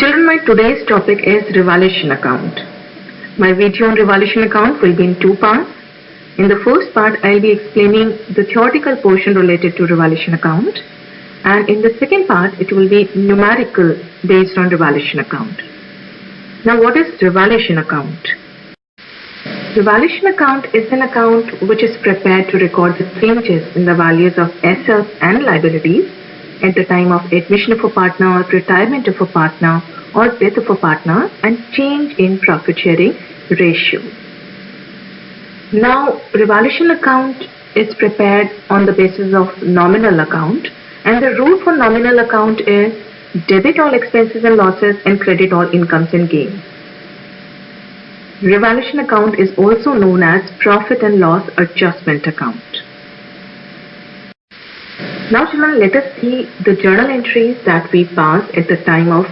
Children, my today's topic is revaluation account. My video on revaluation account will be in two parts. In the first part, I'll be explaining the theoretical portion related to revaluation account, and in the second part, it will be numerical based on revaluation account. Now, what is revaluation account? Revaluation account is an account which is prepared to record the changes in the values of assets and liabilities at the time of admission of a partner, retirement of a partner, or death of a partner, and change in profit sharing ratio. Now, revaluation account is prepared on the basis of nominal account, and the rule for nominal account is debit all expenses and losses and credit all incomes and gains. Revaluation account is also known as profit and loss adjustment account. Now children, let us see the journal entries that we pass at the time of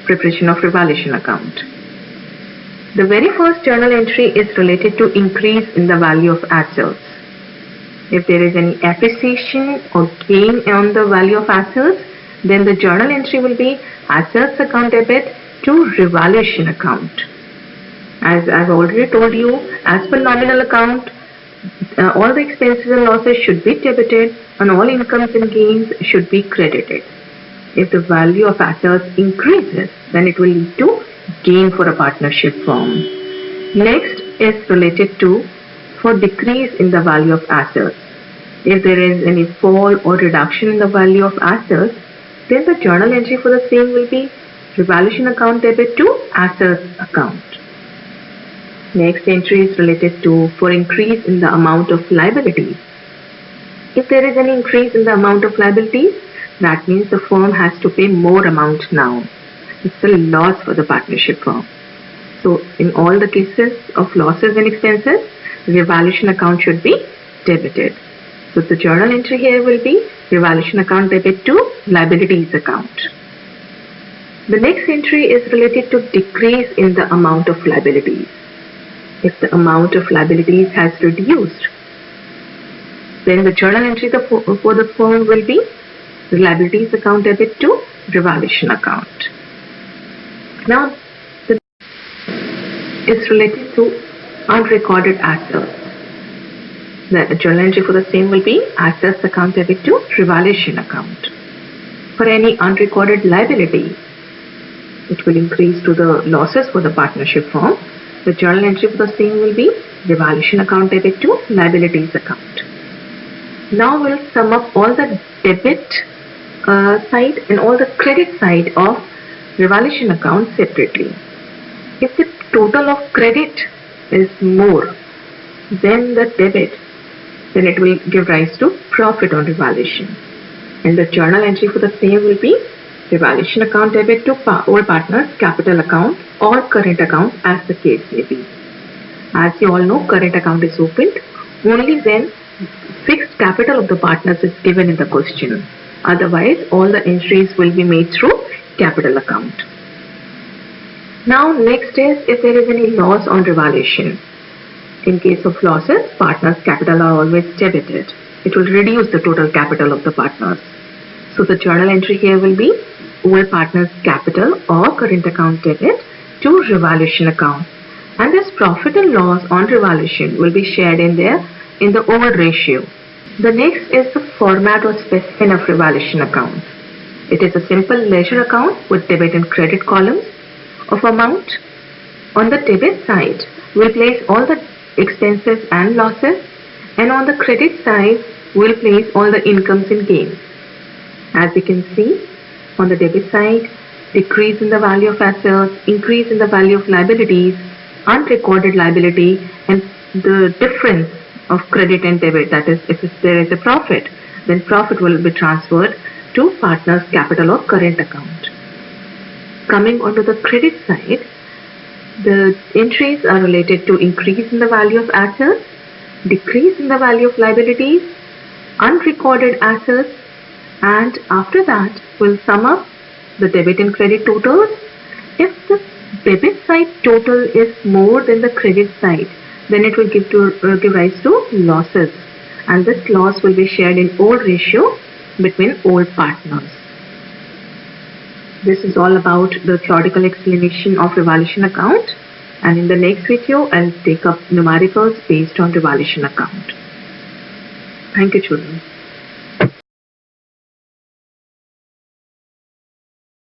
preparation of revaluation account. The very first journal entry is related to increase in the value of assets. If there is any appreciation or gain on the value of assets, then the journal entry will be assets account debit to revaluation account. As I've already told you, as per nominal account, all the expenses and losses should be debited and all incomes and gains should be credited. If the value of assets increases, then it will lead to gain for a partnership firm. Next is related to for decrease in the value of assets. If there is any fall or reduction in the value of assets, then the journal entry for the same will be revaluation account debit to assets account. Next entry is related to for increase in the amount of liabilities. If there is any increase in the amount of liabilities, that means the firm has to pay more amount now. It's a loss for the partnership firm. So in all the cases of losses and expenses, revaluation account should be debited. So the journal entry here will be revaluation account debit to liabilities account. The next entry is related to decrease in the amount of liabilities. If the amount of liabilities has reduced, then the journal entry for the firm will be the liabilities account debit to revaluation account. Now, it's related to unrecorded assets. The journal entry for the same will be assets account debit to revaluation account. For any unrecorded liability, it will increase to the losses for the partnership firm. The journal entry for the same will be revaluation account debit to liabilities account. Now we'll sum up all the debit side and all the credit side of revaluation account separately. If the total of credit is more than the debit, then it will give rise to profit on revaluation. And the journal entry for the same will be revaluation account debit to all partners capital account or current account as the case may be. As you all know, current account is opened only when fixed capital of the partners is given in the question. Otherwise, all the entries will be made through capital account. Now next is if there is any loss on revaluation. In case of losses, partners capital are always debited. It will reduce the total capital of the partners. So the journal entry here will be all partners capital or current account debit to revaluation account. And this profit and loss on revaluation will be shared in there in the over ratio. The next is the format or specimen of revaluation account. It is a simple ledger account with debit and credit columns of amount. On the debit side, we'll place all the expenses and losses, and on the credit side, we'll place all the incomes and gains. As you can see, on the debit side, decrease in the value of assets, increase in the value of liabilities, unrecorded liability, and the difference of credit and debit. That is, if there is a profit, then profit will be transferred to partners capital or current account. Coming onto the credit side, the entries are related to increase in the value of assets, decrease in the value of liabilities, unrecorded assets, and after that we'll sum up the debit and credit totals. If the debit side total is more than the credit side, then it will give rise to losses, and this loss will be shared in all ratio between all partners. This is all about the theoretical explanation of revaluation account, and in the next video I'll take up numericals based on revaluation account. Thank you, children.